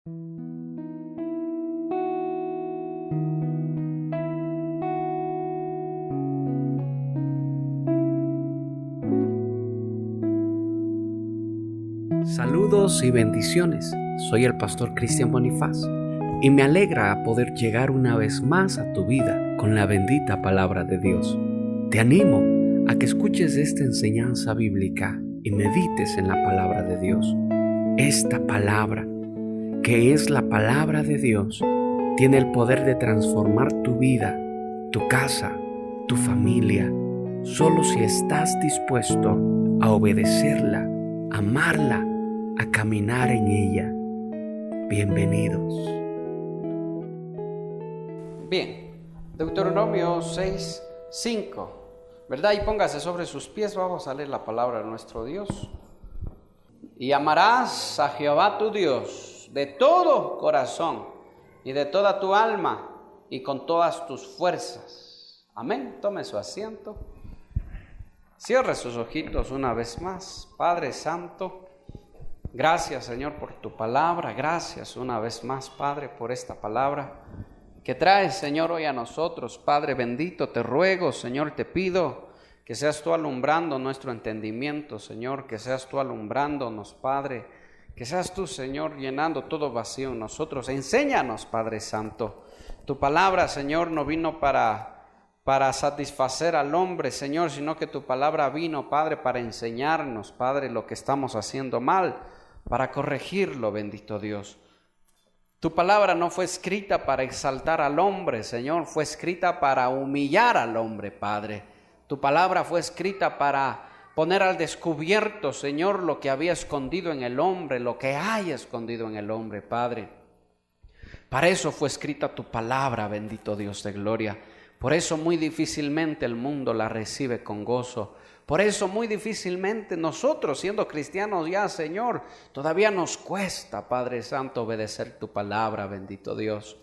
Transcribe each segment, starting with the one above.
Saludos y bendiciones. Soy el pastor Cristian Bonifaz y me alegra poder llegar una vez más a tu vida con la bendita palabra de Dios. Te animo a que escuches esta enseñanza bíblica y medites en la palabra de Dios. Esta palabra, que es la palabra de Dios, tiene el poder de transformar tu vida, tu casa, tu familia, solo si estás dispuesto a obedecerla, amarla, a caminar en ella. Bienvenidos. Bien, Deuteronomio 6:5, ¿verdad? Y póngase sobre sus pies, vamos a leer la palabra de nuestro Dios. Y amarás a Jehová tu Dios de todo corazón y de toda tu alma y con todas tus fuerzas. Amén. Tome su asiento. Cierre sus ojitos una vez más. Padre Santo, gracias, Señor, por tu palabra. Gracias una vez más, Padre, por esta palabra que traes, Señor, hoy a nosotros. Padre bendito, te ruego, Señor, te pido que seas tú alumbrando nuestro entendimiento, Señor, que seas tú alumbrándonos, Padre, que seas tú, Señor, llenando todo vacío en nosotros. Enséñanos, Padre Santo. Tu palabra, Señor, no vino para satisfacer al hombre, Señor, sino que tu palabra vino, Padre, para enseñarnos, Padre, lo que estamos haciendo mal, para corregirlo, bendito Dios. Tu palabra no fue escrita para exaltar al hombre, Señor, fue escrita para humillar al hombre, Padre. Tu palabra fue escrita para poner al descubierto, Señor, lo que había escondido en el hombre, lo que hay escondido en el hombre, Padre. Para eso fue escrita tu palabra, bendito Dios de gloria. Por eso muy difícilmente el mundo la recibe con gozo. Por eso muy difícilmente nosotros, siendo cristianos ya, Señor, todavía nos cuesta, Padre Santo, obedecer tu palabra, bendito Dios.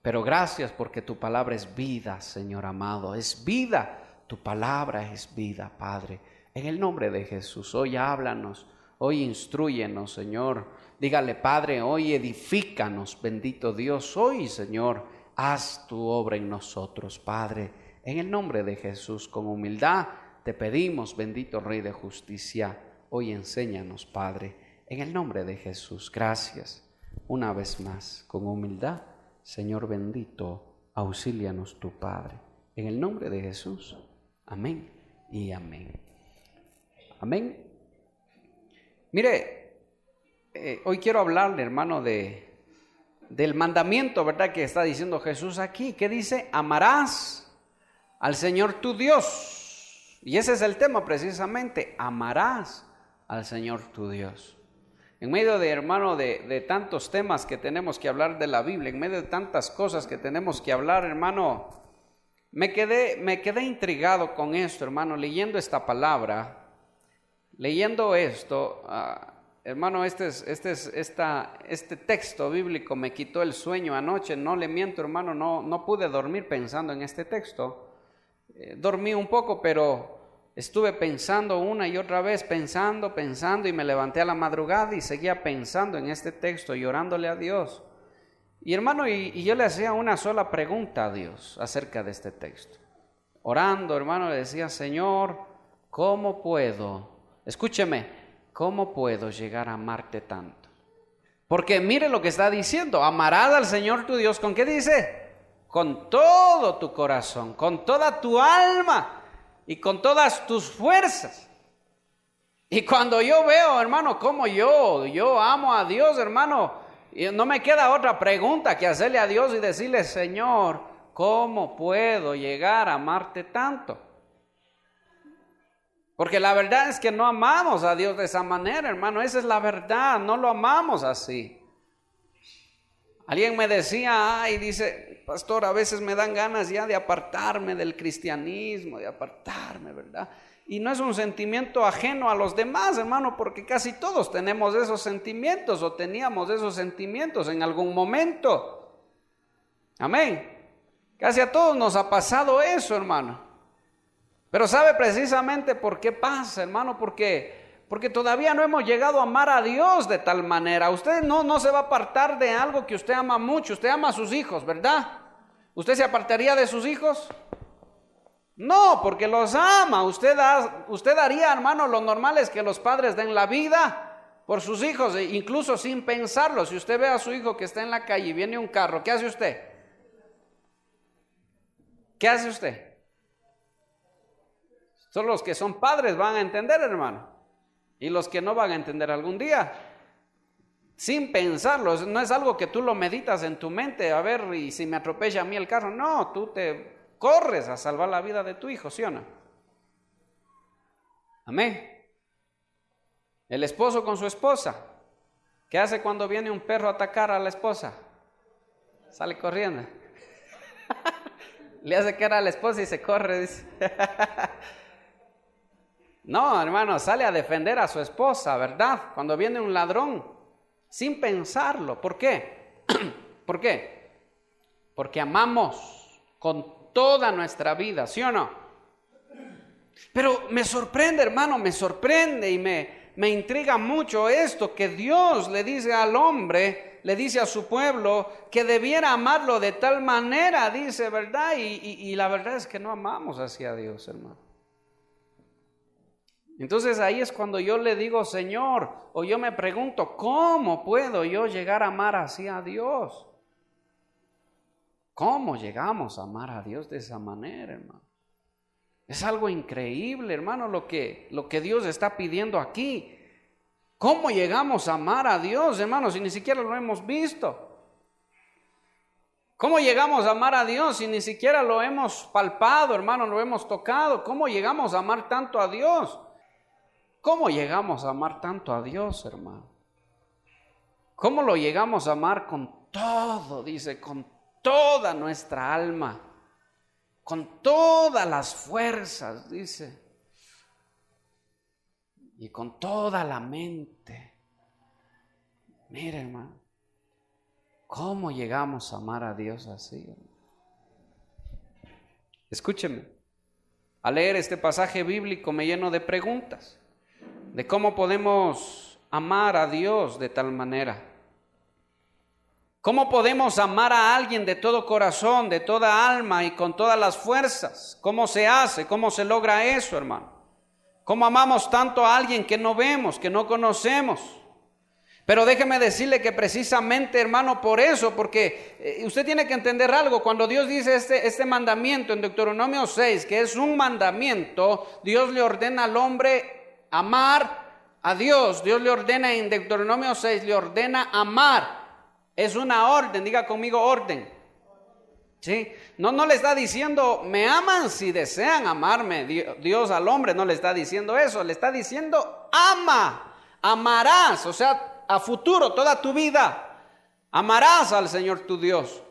Pero gracias porque tu palabra es vida, Señor amado, es vida. Tu palabra es vida, Padre. En el nombre de Jesús, hoy háblanos, hoy instrúyenos, Señor. Dígale, Padre, hoy edifícanos, bendito Dios. Hoy, Señor, haz tu obra en nosotros, Padre. En el nombre de Jesús, con humildad, te pedimos, bendito Rey de Justicia, hoy enséñanos, Padre. En el nombre de Jesús, gracias. Una vez más, con humildad, Señor bendito, auxílianos tu Padre. En el nombre de Jesús, amén y amén. Amén. Mire, hoy quiero hablarle, hermano, del mandamiento, ¿verdad?, que está diciendo Jesús aquí. ¿Qué dice? Amarás al Señor tu Dios. Y ese es el tema precisamente, amarás al Señor tu Dios. En medio de, hermano, de tantos temas que tenemos que hablar de la Biblia, en medio de tantas cosas que tenemos que hablar, hermano, me quedé intrigado con esto, hermano, leyendo esta palabra, leyendo esto, hermano, este texto bíblico me quitó el sueño anoche, no le miento, hermano, no pude dormir pensando en este texto. Dormí un poco, pero estuve pensando una y otra vez, pensando y me levanté a la madrugada y seguía pensando en este texto y orándole a Dios. Y hermano, y yo le hacía una sola pregunta a Dios acerca de este texto. Orando, hermano, le decía, Señor, ¿cómo puedo? Escúcheme, ¿cómo puedo llegar a amarte tanto? Porque mire lo que está diciendo, amarás al Señor tu Dios, ¿con qué dice? Con todo tu corazón, con toda tu alma y con todas tus fuerzas. Y cuando yo veo, hermano, cómo yo amo a Dios, hermano, y no me queda otra pregunta que hacerle a Dios y decirle, Señor, ¿cómo puedo llegar a amarte tanto? Porque la verdad es que no amamos a Dios de esa manera, hermano, esa es la verdad, no lo amamos así. Alguien me decía, dice, pastor, a veces me dan ganas ya de apartarme del cristianismo, de apartarme, ¿verdad? Y no es un sentimiento ajeno a los demás, hermano, porque casi todos tenemos esos sentimientos o teníamos esos sentimientos en algún momento. Amén. Casi a todos nos ha pasado eso, hermano. Pero ¿sabe precisamente por qué pasa, hermano? Porque Porque todavía no hemos llegado a amar a Dios de tal manera. Usted no se va a apartar de algo que usted ama mucho. Usted ama a sus hijos, ¿verdad? ¿Usted se apartaría de sus hijos? No, porque los ama. Usted haría, hermano, lo normal es que los padres den la vida por sus hijos, incluso sin pensarlo. Si usted ve a su hijo que está en la calle y viene un carro, ¿qué hace usted? ¿Qué hace usted? Solo los que son padres van a entender, hermano. Y los que no van a entender algún día. Sin pensarlo. No es algo que tú lo meditas en tu mente. A ver, y si me atropella a mí el carro. No, tú te corres a salvar la vida de tu hijo, ¿sí o no? Amén. El esposo con su esposa. ¿Qué hace cuando viene un perro a atacar a la esposa? Sale corriendo. Le hace cara a la esposa y se corre, dice. No, hermano, sale a defender a su esposa, ¿verdad? Cuando viene un ladrón, sin pensarlo. ¿Por qué? ¿Por qué? Porque amamos con toda nuestra vida, ¿sí o no? Pero me sorprende, hermano, me sorprende y me intriga mucho esto, que Dios le dice al hombre, le dice a su pueblo, que debiera amarlo de tal manera, dice, ¿verdad? Y la verdad es que no amamos así a Dios, hermano. Entonces ahí es cuando yo le digo, Señor, o yo me pregunto, ¿cómo puedo yo llegar a amar así a Dios? ¿Cómo llegamos a amar a Dios de esa manera, hermano? Es algo increíble, hermano, lo que Dios está pidiendo aquí. ¿Cómo llegamos a amar a Dios, hermano, si ni siquiera lo hemos visto? ¿Cómo llegamos a amar a Dios si ni siquiera lo hemos palpado, hermano, lo hemos tocado? ¿Cómo llegamos a amar tanto a Dios? ¿Cómo llegamos a amar tanto a Dios, hermano? ¿Cómo lo llegamos a amar con todo? Dice, con toda nuestra alma, con todas las fuerzas, dice, y con toda la mente. Mire, hermano, ¿cómo llegamos a amar a Dios así? Escúcheme, al leer este pasaje bíblico me lleno de preguntas. De cómo podemos amar a Dios de tal manera. ¿Cómo podemos amar a alguien de todo corazón, de toda alma y con todas las fuerzas? ¿Cómo se hace? ¿Cómo se logra eso, hermano? ¿Cómo amamos tanto a alguien que no vemos, que no conocemos? Pero déjeme decirle que precisamente, hermano, por eso, porque usted tiene que entender algo. Cuando Dios dice este mandamiento en Deuteronomio 6, que es un mandamiento, Dios le ordena al hombre amar a Dios. Dios le ordena en Deuteronomio 6, le ordena amar. Es una orden, diga conmigo orden. ¿Sí? No le está diciendo, me aman si desean amarme. Dios al hombre no le está diciendo eso, le está diciendo, ama, amarás, o sea, a futuro, toda tu vida, amarás al Señor tu Dios.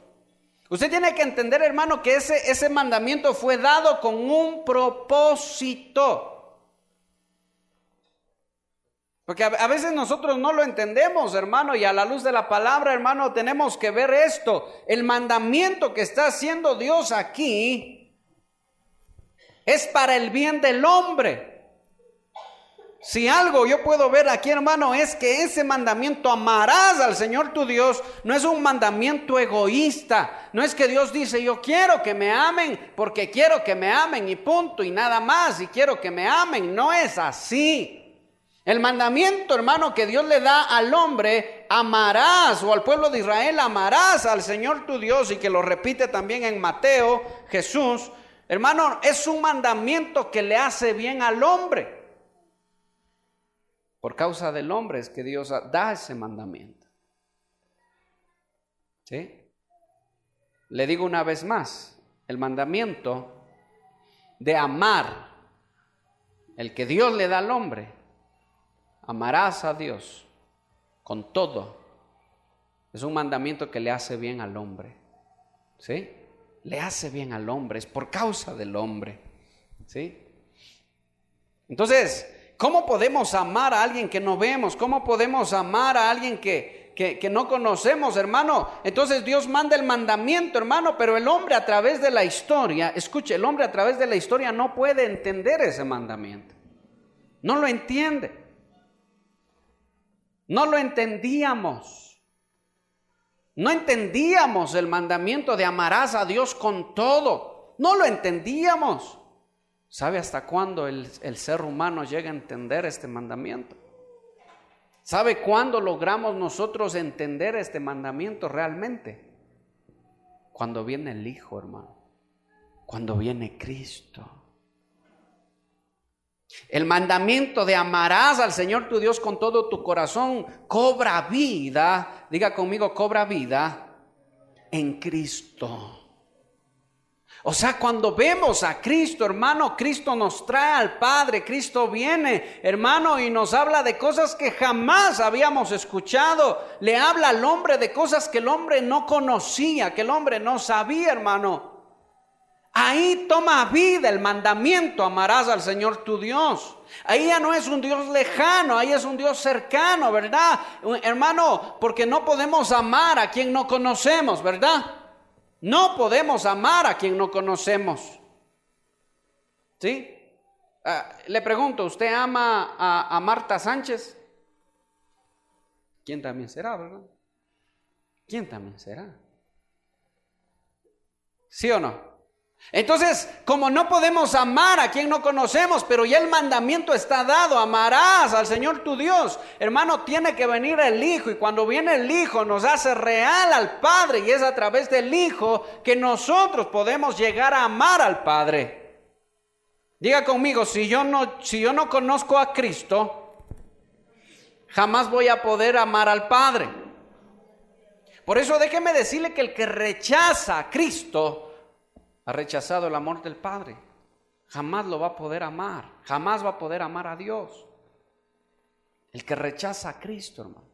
Usted tiene que entender, hermano, que ese mandamiento fue dado con un propósito. Porque a veces nosotros no lo entendemos, hermano, y a la luz de la palabra, hermano, tenemos que ver esto. El mandamiento que está haciendo Dios aquí es para el bien del hombre. Si algo yo puedo ver aquí, hermano, es que ese mandamiento, amarás al Señor tu Dios, no es un mandamiento egoísta. No es que Dios dice, yo quiero que me amen porque quiero que me amen y punto, y nada más, y quiero que me amen. No es así. El mandamiento, hermano, que Dios le da al hombre, amarás, o al pueblo de Israel, amarás al Señor tu Dios, y que lo repite también en Mateo, Jesús, hermano, es un mandamiento que le hace bien al hombre. Por causa del hombre es que Dios da ese mandamiento. ¿Sí? Le digo una vez más, el mandamiento de amar, el que Dios le da al hombre, amarás a Dios con todo. Es un mandamiento que le hace bien al hombre. ¿Sí? Le hace bien al hombre, es por causa del hombre. ¿Sí? Entonces, ¿cómo podemos amar a alguien que no vemos? ¿Cómo podemos amar a alguien que no conocemos, hermano? Entonces Dios manda el mandamiento, hermano, pero el hombre a través de la historia, escuche, el hombre a través de la historia no puede entender ese mandamiento. No lo entiende. No lo entendíamos. No entendíamos el mandamiento de amarás a Dios con todo. No lo entendíamos. ¿Sabe hasta cuándo el ser humano llega a entender este mandamiento? ¿Sabe cuándo logramos nosotros entender este mandamiento realmente? Cuando viene el Hijo, hermano. Cuando viene Cristo. El mandamiento de amarás al Señor tu Dios con todo tu corazón cobra vida. Diga conmigo, cobra vida en Cristo. O sea, cuando vemos a Cristo, hermano, Cristo nos trae al Padre, Cristo viene, hermano, y nos habla de cosas que jamás habíamos escuchado. Le habla al hombre de cosas que el hombre no conocía, que el hombre no sabía, hermano. Ahí toma vida el mandamiento, amarás al Señor tu Dios. Ahí ya no es un Dios lejano, ahí es un Dios cercano, ¿verdad? Hermano, porque no podemos amar a quien no conocemos, ¿verdad? No podemos amar a quien no conocemos. ¿Sí? Le pregunto, ¿usted ama a Marta Sánchez? ¿Quién también será, verdad? ¿Quién también será? ¿Sí o no? Entonces, como no podemos amar a quien no conocemos, pero ya el mandamiento está dado, amarás al Señor tu Dios. Hermano, tiene que venir el Hijo, y cuando viene el Hijo nos hace real al Padre, y es a través del Hijo que nosotros podemos llegar a amar al Padre. Diga conmigo, si yo no conozco a Cristo, jamás voy a poder amar al Padre. Por eso déjeme decirle que el que rechaza a Cristo ha rechazado el amor del Padre. Jamás lo va a poder amar. Jamás va a poder amar a Dios. El que rechaza a Cristo, hermano.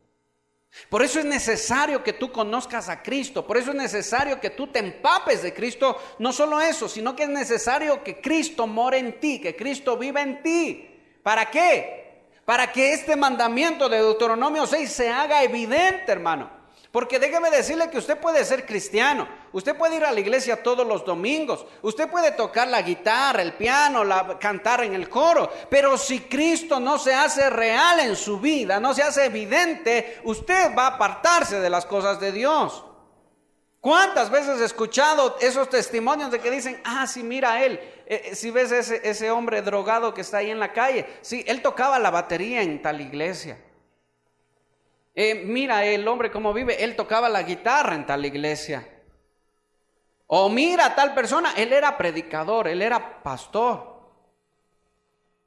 Por eso es necesario que tú conozcas a Cristo. Por eso es necesario que tú te empapes de Cristo. No solo eso, sino que es necesario que Cristo more en ti, que Cristo viva en ti. ¿Para qué? Para que este mandamiento de Deuteronomio 6 se haga evidente, hermano. Porque déjeme decirle que usted puede ser cristiano, usted puede ir a la iglesia todos los domingos, usted puede tocar la guitarra, el piano, cantar en el coro, pero si Cristo no se hace real en su vida, no se hace evidente, usted va a apartarse de las cosas de Dios. ¿Cuántas veces he escuchado esos testimonios de que dicen, sí, mira él, si ves ese hombre drogado que está ahí en la calle, sí, él tocaba la batería en tal iglesia. Mira el hombre cómo vive, él tocaba la guitarra en tal iglesia. O mira a tal persona, él era predicador, él era pastor.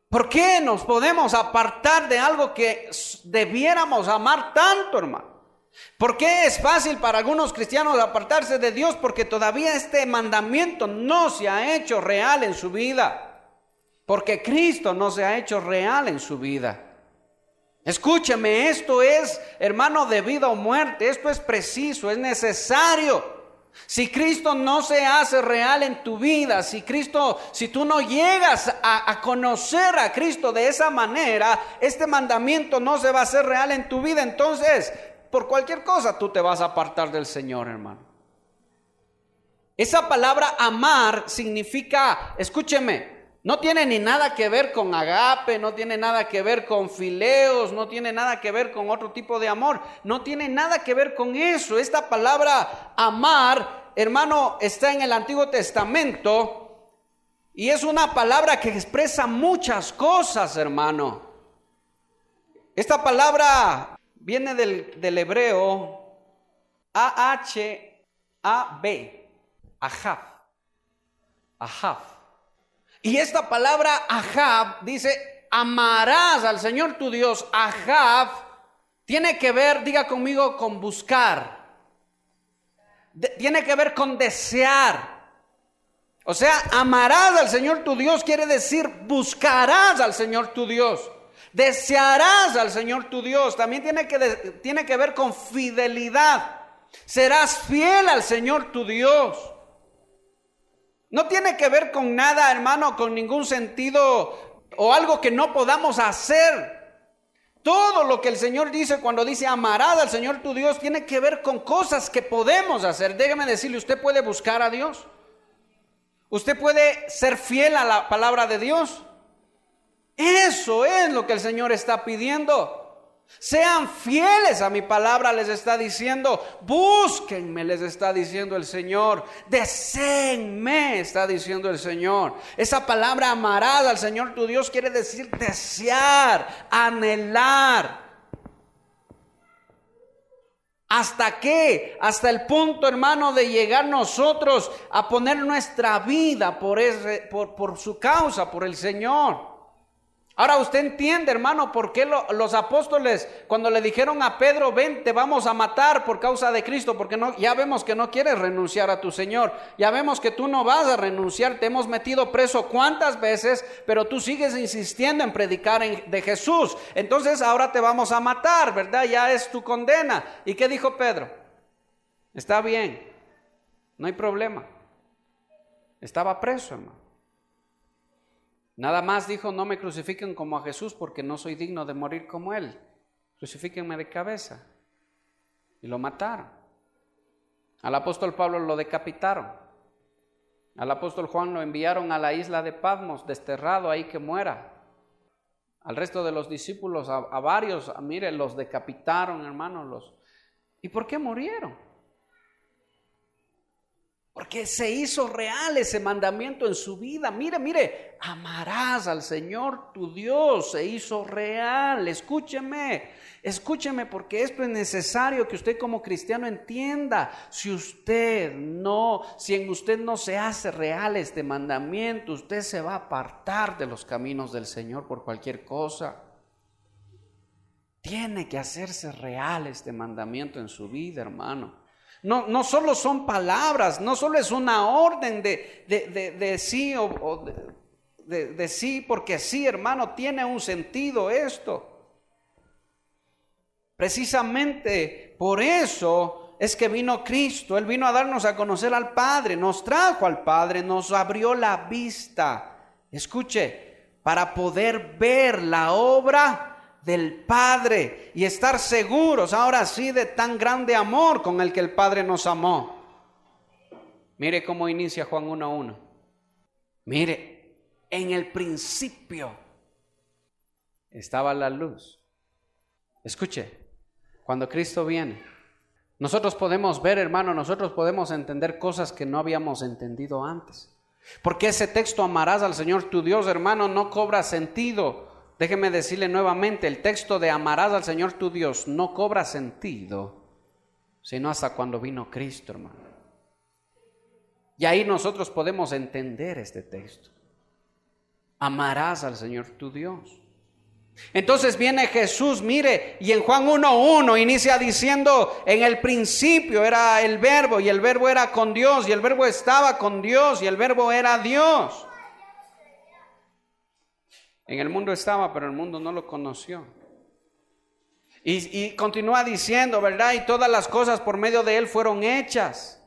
¿Por qué nos podemos apartar de algo que debiéramos amar tanto, hermano? ¿Por qué es fácil para algunos cristianos apartarse de Dios? Porque todavía este mandamiento no se ha hecho real en su vida. Porque Cristo no se ha hecho real en su vida. Escúcheme, esto es, hermano, de vida o muerte. Esto es preciso, es necesario. Si Cristo no se hace real en tu vida, si tú no llegas a conocer a Cristo de esa manera, este mandamiento no se va a hacer real en tu vida. Entonces, por cualquier cosa tú te vas a apartar del Señor, hermano. Esa palabra amar significa, escúcheme, no tiene ni nada que ver con agape, no tiene nada que ver con fileos, no tiene nada que ver con otro tipo de amor, no tiene nada que ver con eso. Esta palabra amar, hermano, está en el Antiguo Testamento y es una palabra que expresa muchas cosas, hermano. Esta palabra viene del hebreo A-H-A-B, Ahav. Y esta palabra Ahav dice, amarás al Señor tu Dios. Ahav tiene que ver, diga conmigo, con buscar. Tiene que ver con desear. O sea, amarás al Señor tu Dios quiere decir buscarás al Señor tu Dios. Desearás al Señor tu Dios. También tiene que ver con fidelidad. Serás fiel al Señor tu Dios. No tiene que ver con nada, hermano, con ningún sentido o algo que no podamos hacer. Todo lo que el Señor dice cuando dice amarás al Señor tu Dios tiene que ver con cosas que podemos hacer. Déjame decirle, usted puede buscar a Dios. Usted puede ser fiel a la palabra de Dios. Eso es lo que el Señor está pidiendo. Sean fieles a mi palabra, les está diciendo. Búsquenme, les está diciendo el Señor. Deséenme, está diciendo el Señor. Esa palabra amarás al Señor tu Dios quiere decir desear, anhelar. ¿Hasta qué? Hasta el punto, hermano, de llegar nosotros a poner nuestra vida por su causa, por el Señor. Ahora usted entiende, hermano, por qué los apóstoles cuando le dijeron a Pedro, ven, te vamos a matar por causa de Cristo, porque ya vemos que no quieres renunciar a tu Señor, ya vemos que tú no vas a renunciar, te hemos metido preso cuántas veces, pero tú sigues insistiendo en predicar de Jesús, entonces ahora te vamos a matar, ¿verdad? Ya es tu condena. ¿Y qué dijo Pedro? Está bien, no hay problema. Estaba preso, hermano. Nada más dijo, no me crucifiquen como a Jesús porque no soy digno de morir como Él. Crucifíquenme de cabeza. Y lo mataron. Al apóstol Pablo lo decapitaron. Al apóstol Juan lo enviaron a la isla de Patmos, desterrado ahí que muera. Al resto de los discípulos, a varios, mire, los decapitaron, hermanos. ¿Y por qué murieron? Porque se hizo real ese mandamiento en su vida. Mire, amarás al Señor tu Dios. Se hizo real. Escúcheme porque esto es necesario que usted como cristiano entienda. Si en usted no se hace real este mandamiento, usted se va a apartar de los caminos del Señor por cualquier cosa. Tiene que hacerse real este mandamiento en su vida, hermano. No solo son palabras, no solo es una orden de sí o de sí porque sí, hermano, tiene un sentido esto. Precisamente por eso es que vino Cristo. Él vino a darnos a conocer al Padre, nos trajo al Padre, nos abrió la vista. Escuche, para poder ver la obra del Padre y estar seguros ahora sí de tan grande amor con el que el Padre nos amó. Mire cómo inicia Juan 1:1. Mire, en el principio estaba la luz. Escuche, cuando Cristo viene, nosotros podemos ver, hermano, nosotros podemos entender cosas que no habíamos entendido antes. Porque ese texto, amarás al Señor tu Dios, hermano, no cobra sentido. Déjeme decirle nuevamente, el texto de amarás al Señor tu Dios no cobra sentido, sino hasta cuando vino Cristo, hermano. Y ahí nosotros podemos entender este texto. Amarás al Señor tu Dios. Entonces viene Jesús, mire, y en Juan 1:1 inicia diciendo, en el principio era el verbo, y el verbo era con Dios, y el verbo estaba con Dios, y el verbo era Dios. En el mundo estaba, pero el mundo no lo conoció. Y continúa diciendo, ¿verdad? Y todas las cosas por medio de Él fueron hechas.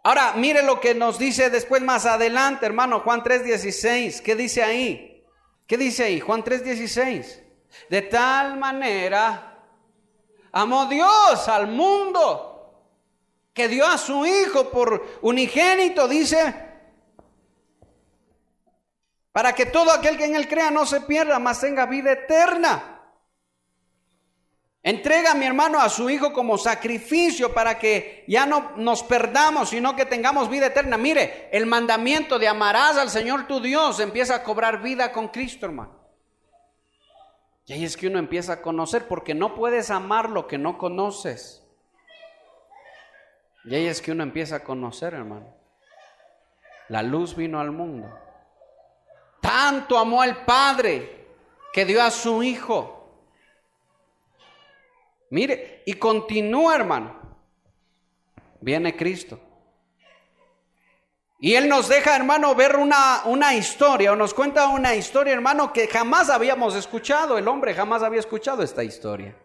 Ahora, mire lo que nos dice después más adelante, hermano, Juan 3:16. ¿Qué dice ahí? ¿Qué dice ahí? Juan 3:16. De tal manera amó Dios al mundo que dio a su Hijo por unigénito, dice, para que todo aquel que en Él crea no se pierda, mas tenga vida eterna. Entrega, mi hermano, a su Hijo como sacrificio para que ya no nos perdamos, sino que tengamos vida eterna. Mire, el mandamiento de amarás al Señor tu Dios empieza a cobrar vida con Cristo, hermano. Y ahí es que uno empieza a conocer, porque no puedes amar lo que no conoces. Y ahí es que uno empieza a conocer, hermano. La luz vino al mundo. Tanto amó el Padre que dio a su Hijo. Mire, y continúa, hermano. Viene Cristo. Y Él nos deja, hermano, ver una historia, o nos cuenta una historia, hermano, que jamás habíamos escuchado. El hombre jamás había escuchado esta historia.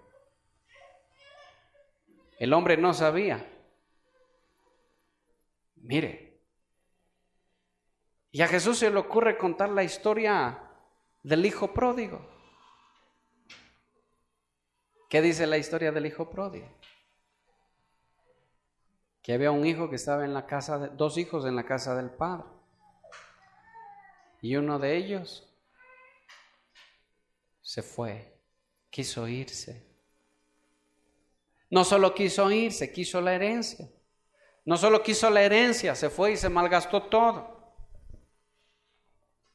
El hombre no sabía. Mire. Y a Jesús se le ocurre contar la historia del hijo pródigo. ¿Qué dice la historia del hijo pródigo? Que había un hijo que estaba en la casa, dos hijos en la casa del padre. Y uno de ellos se fue, quiso irse. No solo quiso irse, quiso la herencia. No solo quiso la herencia, se fue y se malgastó todo.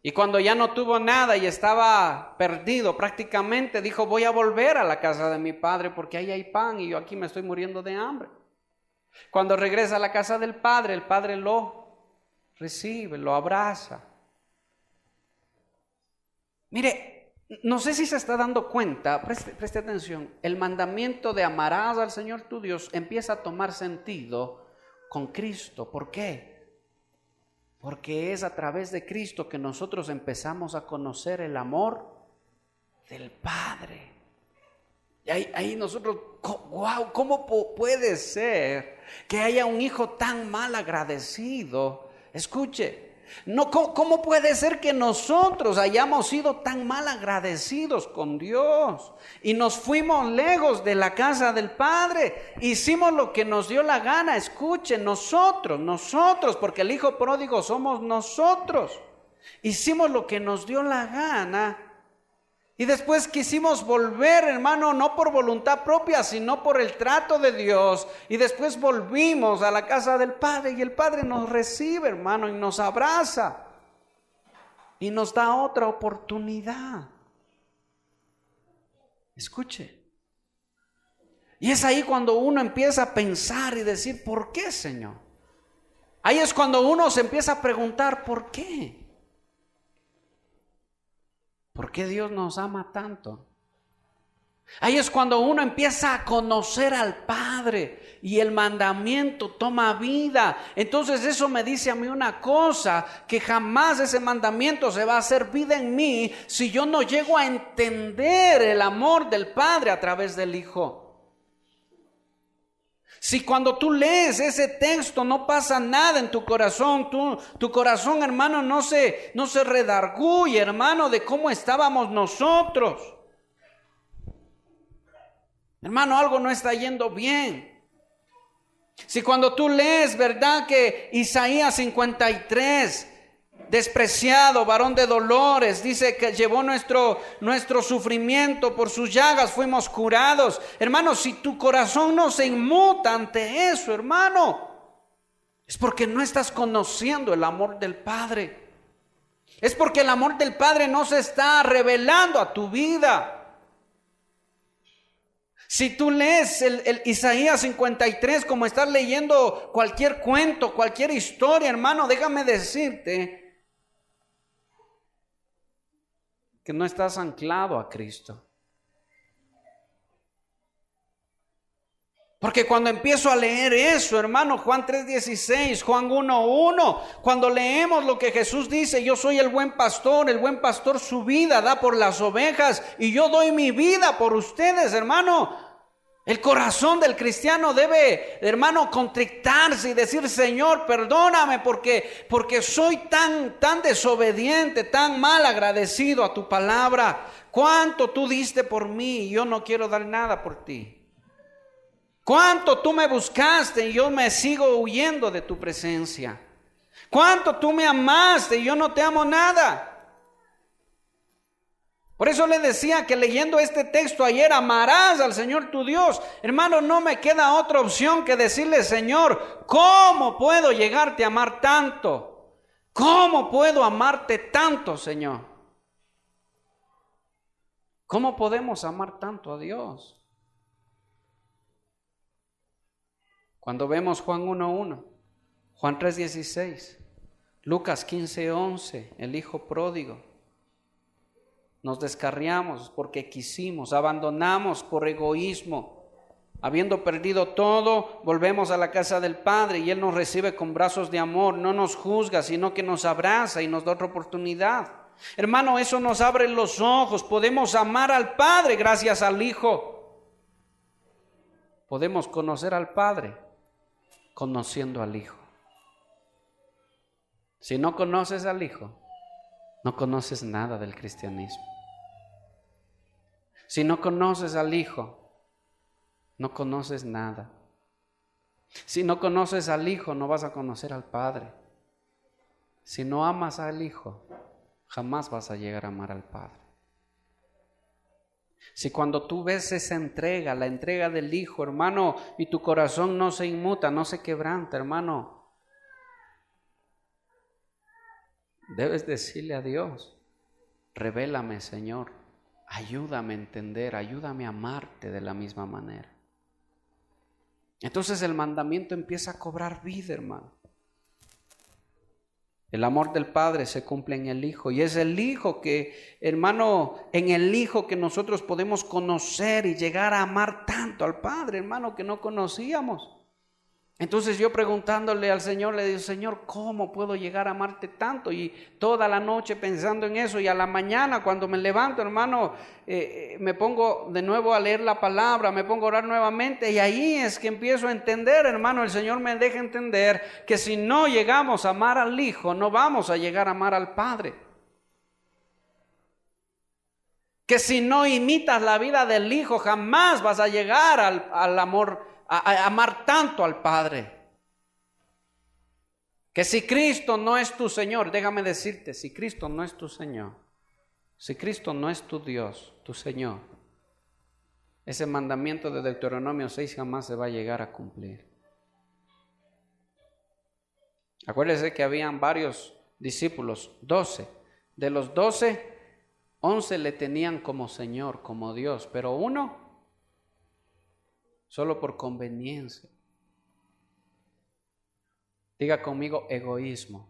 Y cuando ya no tuvo nada y estaba perdido prácticamente, dijo, voy a volver a la casa de mi padre porque ahí hay pan y yo aquí me estoy muriendo de hambre. Cuando regresa a la casa del padre, el padre lo recibe, lo abraza. Mire, no sé si se está dando cuenta, preste atención, el mandamiento de amarás al Señor tu Dios empieza a tomar sentido con Cristo. ¿Por qué? Porque es a través de Cristo que nosotros empezamos a conocer el amor del Padre. Y ahí nosotros, wow, ¿cómo puede ser que haya un hijo tan mal agradecido? Escuche, no, ¿cómo puede ser que nosotros hayamos sido tan mal agradecidos con Dios? Y nos fuimos lejos de la casa del Padre, hicimos lo que nos dio la gana. Escuche, nosotros, porque el hijo pródigo somos nosotros. Hicimos lo que nos dio la gana. Y después quisimos volver, hermano, no por voluntad propia, sino por el trato de Dios. Y después volvimos a la casa del Padre y el Padre nos recibe, hermano, y nos abraza. Y nos da otra oportunidad. Escuche. Y es ahí cuando uno empieza a pensar y decir, ¿por qué, Señor? Ahí es cuando uno se empieza a preguntar, ¿por qué? ¿Por qué Dios nos ama tanto? Ahí es cuando uno empieza a conocer al Padre y el mandamiento toma vida. Entonces eso me dice a mí una cosa, que jamás ese mandamiento se va a hacer vida en mí si yo no llego a entender el amor del Padre a través del Hijo. Si cuando tú lees ese texto no pasa nada en tu corazón, tu corazón, hermano, no se redarguye, hermano, de cómo estábamos nosotros. Hermano, algo no está yendo bien. Si cuando tú lees, ¿verdad? Que Isaías 53, despreciado, varón de dolores, dice que llevó nuestro sufrimiento, por sus llagas fuimos curados. Hermano, si tu corazón no se inmuta ante eso, hermano, es porque no estás conociendo el amor del Padre. Es porque el amor del Padre no se está revelando a tu vida. Si tú lees el Isaías 53 como estás leyendo cualquier cuento, cualquier historia, hermano, déjame decirte que no estás anclado a Cristo. Porque cuando empiezo a leer eso, hermano, Juan 3:16, Juan 1:1, cuando leemos lo que Jesús dice, yo soy el buen pastor su vida da por las ovejas y yo doy mi vida por ustedes, hermano. El corazón del cristiano debe, hermano, contrictarse y decir, Señor, perdóname porque soy tan desobediente, tan mal agradecido a tu palabra. ¿Cuánto tú diste por mí y yo no quiero dar nada por ti? ¿Cuánto tú me buscaste y yo me sigo huyendo de tu presencia? ¿Cuánto tú me amaste y yo no te amo nada? Por eso le decía que leyendo este texto ayer, amarás al Señor tu Dios. Hermano, no me queda otra opción que decirle, Señor, ¿cómo puedo llegarte a amar tanto? ¿Cómo puedo amarte tanto, Señor? ¿Cómo podemos amar tanto a Dios? Cuando vemos Juan 1:1, Juan 3:16, Lucas 15:11, el hijo pródigo. Nos descarriamos porque quisimos, abandonamos por egoísmo. Habiendo perdido todo, volvemos a la casa del Padre y Él nos recibe con brazos de amor. No nos juzga, sino que nos abraza y nos da otra oportunidad. Hermano, eso nos abre los ojos. Podemos amar al Padre gracias al Hijo. Podemos conocer al Padre conociendo al Hijo. Si no conoces al Hijo, no conoces nada del cristianismo. Si no conoces al Hijo, no conoces nada. Si no conoces al Hijo, no vas a conocer al Padre. Si no amas al Hijo, jamás vas a llegar a amar al Padre. Si cuando tú ves esa entrega, la entrega del Hijo, hermano, y tu corazón no se inmuta, no se quebranta, hermano, debes decirle a Dios, revélame, Señor, ayúdame a entender, ayúdame a amarte de la misma manera. Entonces el mandamiento empieza a cobrar vida, hermano. El amor del Padre se cumple en el Hijo, y es el Hijo que, hermano, en el Hijo que nosotros podemos conocer y llegar a amar tanto al Padre, hermano, que no conocíamos. Entonces yo preguntándole al Señor, le digo, Señor, ¿cómo puedo llegar a amarte tanto? Y toda la noche pensando en eso, y a la mañana cuando me levanto, hermano, me pongo de nuevo a leer la palabra, me pongo a orar nuevamente, y ahí es que empiezo a entender, hermano, el Señor me deja entender que si no llegamos a amar al Hijo, no vamos a llegar a amar al Padre. Que si no imitas la vida del Hijo, jamás vas a llegar al amor, a amar tanto al Padre. Que si Cristo no es tu Señor, déjame decirte, si Cristo no es tu Señor, si Cristo no es tu Dios, tu Señor, ese mandamiento de Deuteronomio 6 jamás se va a llegar a cumplir. Acuérdese que habían varios discípulos, 12. De los 12, 11 le tenían como Señor, como Dios, pero uno solo por conveniencia. Diga conmigo, egoísmo.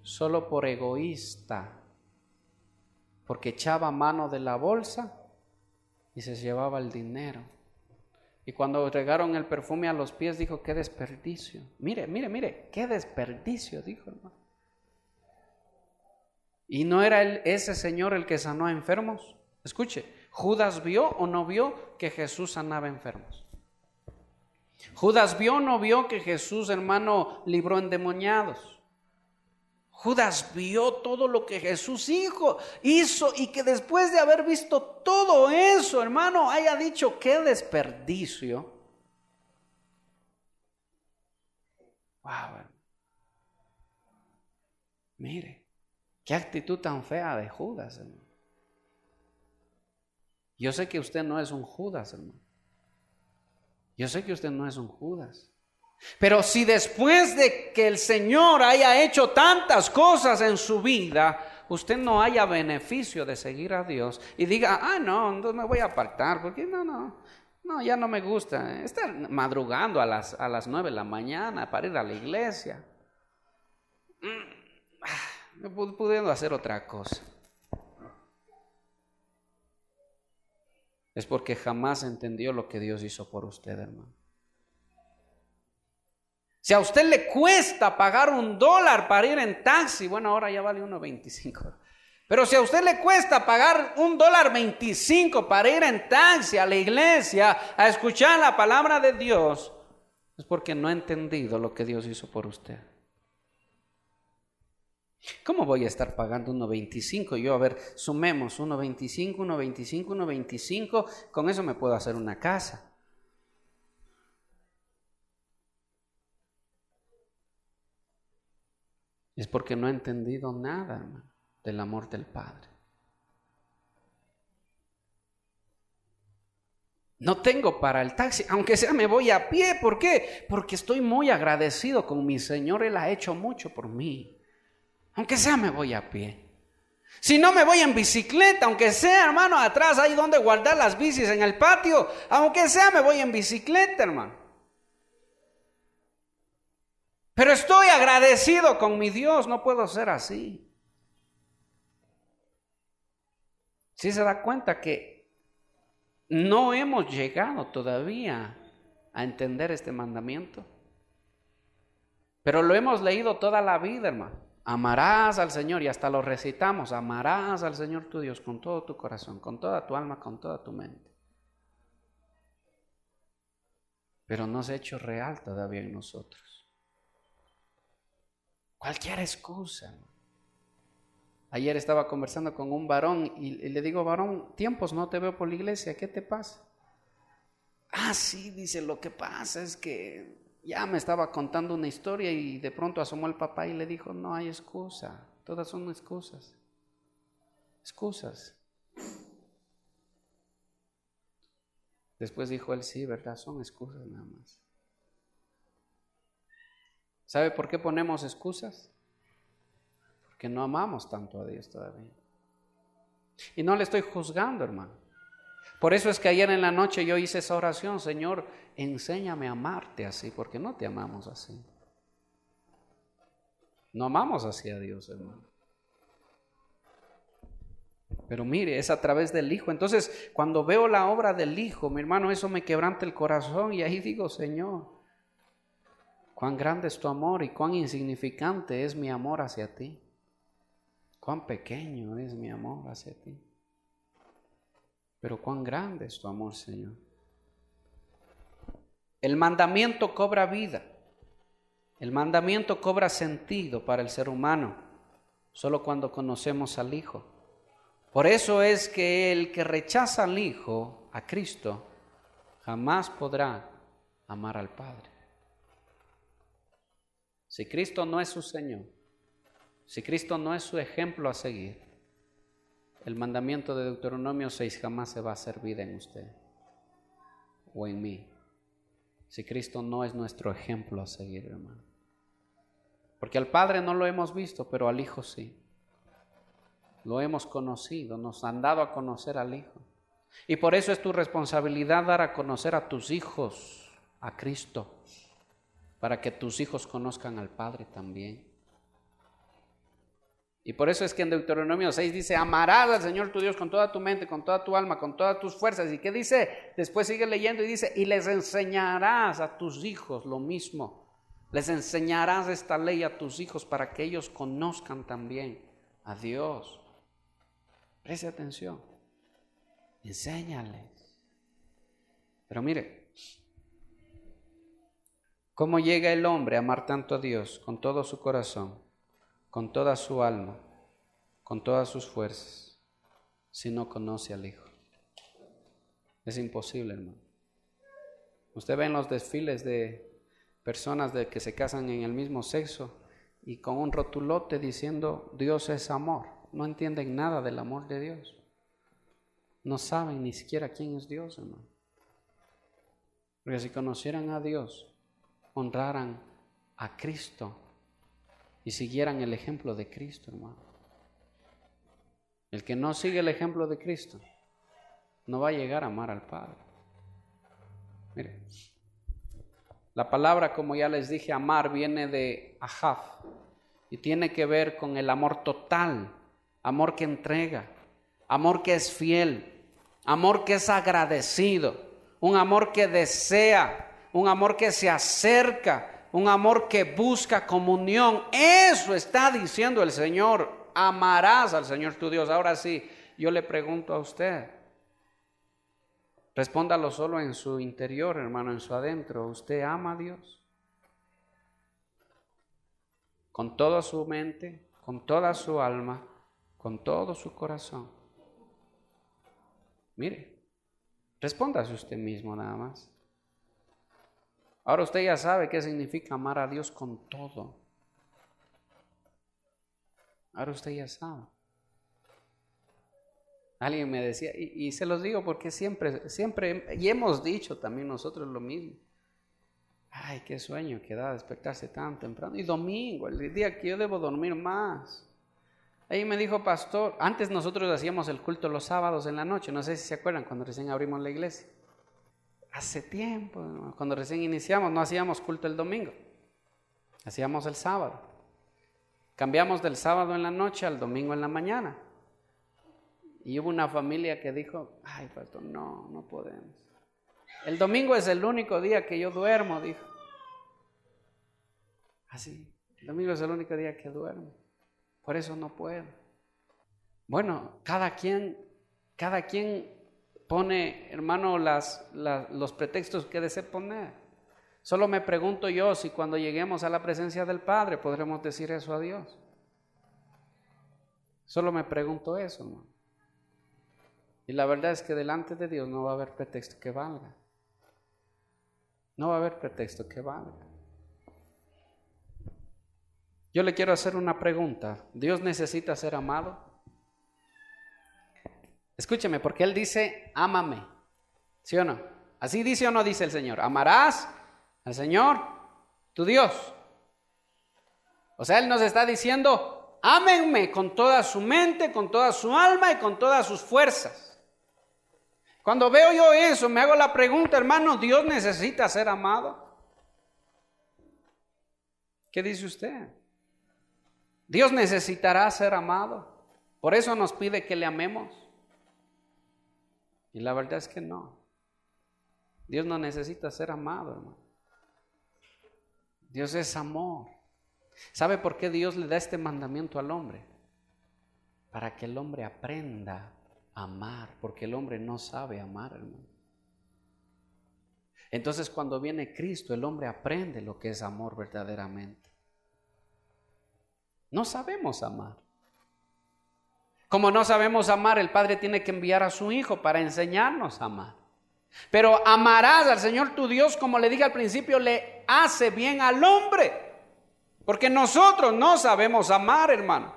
Solo por egoísta, porque echaba mano de la bolsa y se llevaba el dinero. Y cuando regaron el perfume a los pies, dijo, qué desperdicio. Mire, qué desperdicio, dijo, hermano. ¿Y no era ese señor el que sanó a enfermos? Escuche, ¿Judas vio o no vio que Jesús sanaba enfermos? ¿Judas vio o no vio que Jesús, hermano, libró endemoniados? Judas vio todo lo que Jesús hizo y que después de haber visto todo eso, hermano, haya dicho, qué desperdicio. Wow, mire, qué actitud tan fea de Judas, hermano. Yo sé que usted no es un Judas, hermano. Yo sé que usted no es un Judas. Pero si después de que el Señor haya hecho tantas cosas en su vida, usted no haya beneficio de seguir a Dios y diga, no, entonces me voy a apartar, porque no, ya no me gusta estar madrugando a las 9 de la mañana para ir a la iglesia. Pudiendo hacer otra cosa. Es porque jamás entendió lo que Dios hizo por usted, hermano. Si a usted le cuesta pagar $1 para ir en taxi, bueno, ahora ya vale 1.25. Pero si a usted le cuesta pagar $1.25 para ir en taxi a la iglesia, a escuchar la palabra de Dios, es porque no ha entendido lo que Dios hizo por usted. ¿Cómo voy a estar pagando 1.25? Yo, a ver, sumemos 1.25, 1.25, 1.25, con eso me puedo hacer una casa. Es porque no he entendido nada, hermano, del amor del Padre. No tengo para el taxi, aunque sea me voy a pie. ¿Por qué? Porque estoy muy agradecido con mi Señor, Él ha hecho mucho por mí. Aunque sea me voy a pie. Si no me voy en bicicleta, aunque sea, hermano, atrás hay donde guardar las bicis en el patio, aunque sea me voy en bicicleta, hermano. Pero estoy agradecido con mi Dios, no puedo ser así. ¿Sí se da cuenta que no hemos llegado todavía a entender este mandamiento? Pero lo hemos leído toda la vida, hermano. Amarás al Señor, y hasta lo recitamos, amarás al Señor tu Dios con todo tu corazón, con toda tu alma, con toda tu mente. Pero no se ha hecho real todavía en nosotros. Cualquier excusa. Ayer estaba conversando con un varón y le digo, varón, tiempos no te veo por la iglesia, ¿qué te pasa? Sí, dice, lo que pasa es que ya me estaba contando una historia y de pronto asomó el papá y le dijo, no hay excusa, todas son excusas. Excusas. Después dijo él, sí, ¿verdad? Son excusas nada más. ¿Sabe por qué ponemos excusas? Porque no amamos tanto a Dios todavía. Y no le estoy juzgando, hermano. Por eso es que ayer en la noche yo hice esa oración, Señor, enséñame a amarte así, porque no te amamos así. No amamos así a Dios, hermano. Pero mire, es a través del Hijo. Entonces, cuando veo la obra del Hijo, mi hermano, eso me quebranta el corazón y ahí digo, Señor, cuán grande es tu amor y cuán insignificante es mi amor hacia ti. Cuán pequeño es mi amor hacia ti. Pero cuán grande es tu amor, Señor. El mandamiento cobra vida. El mandamiento cobra sentido para el ser humano solo cuando conocemos al Hijo. Por eso es que el que rechaza al Hijo, a Cristo, jamás podrá amar al Padre. Si Cristo no es su Señor, si Cristo no es su ejemplo a seguir, el mandamiento de Deuteronomio 6 jamás se va a hacer vida en usted o en mí. Si Cristo no es nuestro ejemplo a seguir, hermano. Porque al Padre no lo hemos visto, pero al Hijo sí. Lo hemos conocido, nos han dado a conocer al Hijo. Y por eso es tu responsabilidad dar a conocer a tus hijos a Cristo, para que tus hijos conozcan al Padre también. Y por eso es que en Deuteronomio 6 dice, amarás al Señor tu Dios con toda tu mente, con toda tu alma, con todas tus fuerzas. ¿Y qué dice? Después sigue leyendo y dice, y les enseñarás a tus hijos lo mismo. Les enseñarás esta ley a tus hijos para que ellos conozcan también a Dios. Preste atención. Enséñales. Pero mire, ¿cómo llega el hombre a amar tanto a Dios con todo su corazón, con toda su alma, con todas sus fuerzas, si no conoce al Hijo? Es imposible, hermano. Usted ve en los desfiles de personas que se casan en el mismo sexo y con un rotulote diciendo Dios es amor. No entienden nada del amor de Dios. No saben ni siquiera quién es Dios, hermano. Porque si conocieran a Dios, honraran a Cristo y siguieran el ejemplo de Cristo, hermano. El que no sigue el ejemplo de Cristo no va a llegar a amar al Padre. Mire, la palabra, como ya les dije, amar viene de ahav y tiene que ver con el amor total, amor que entrega, amor que es fiel, amor que es agradecido, un amor que desea, un amor que se acerca, un amor que busca comunión. Eso está diciendo el Señor. Amarás al Señor tu Dios. Ahora sí, yo le pregunto a usted, respóndalo solo en su interior, hermano, en su adentro. ¿Usted ama a Dios? Con toda su mente, con toda su alma, con todo su corazón. Mire, respóndase usted mismo nada más. Ahora usted ya sabe qué significa amar a Dios con todo. Ahora usted ya sabe. Alguien me decía, y se los digo porque siempre, y hemos dicho también nosotros lo mismo. Ay, qué sueño que da despertarse tan temprano. Y domingo, el día que yo debo dormir más. Ahí me dijo, pastor, antes nosotros hacíamos el culto los sábados en la noche. No sé si se acuerdan cuando recién abrimos la iglesia. Hace tiempo, cuando recién iniciamos, no hacíamos culto el domingo. Hacíamos el sábado. Cambiamos del sábado en la noche al domingo en la mañana. Y hubo una familia que dijo, ay, pastor, no podemos. El domingo es el único día que yo duermo, dijo. Así, el domingo es el único día que duermo. Por eso no puedo. Bueno, cada quien pone, hermano, los pretextos que desee poner. Solo me pregunto yo si cuando lleguemos a la presencia del Padre podremos decir eso a Dios. Solo me pregunto eso, hermano. Y la verdad es que delante de Dios no va a haber pretexto que valga. No va a haber pretexto que valga. Yo le quiero hacer una pregunta. ¿Dios necesita ser amado? Escúcheme, porque Él dice, ámame. ¿Sí o no? ¿Así dice o no dice el Señor? Amarás al Señor, tu Dios. O sea, Él nos está diciendo, ámenme con toda su mente, con toda su alma y con todas sus fuerzas. Cuando veo yo eso, me hago la pregunta, hermano, ¿Dios necesita ser amado? ¿Qué dice usted? ¿Dios necesitará ser amado? Por eso nos pide que le amemos. Y la verdad es que no. Dios no necesita ser amado, hermano. Dios es amor. ¿Sabe por qué Dios le da este mandamiento al hombre? Para que el hombre aprenda a amar, porque el hombre no sabe amar, hermano. Entonces, cuando viene Cristo, el hombre aprende lo que es amor verdaderamente. No sabemos amar. Como no sabemos amar, el Padre tiene que enviar a su Hijo para enseñarnos a amar. Pero amarás al Señor tu Dios, como le dije al principio, le hace bien al hombre. Porque nosotros no sabemos amar, hermano.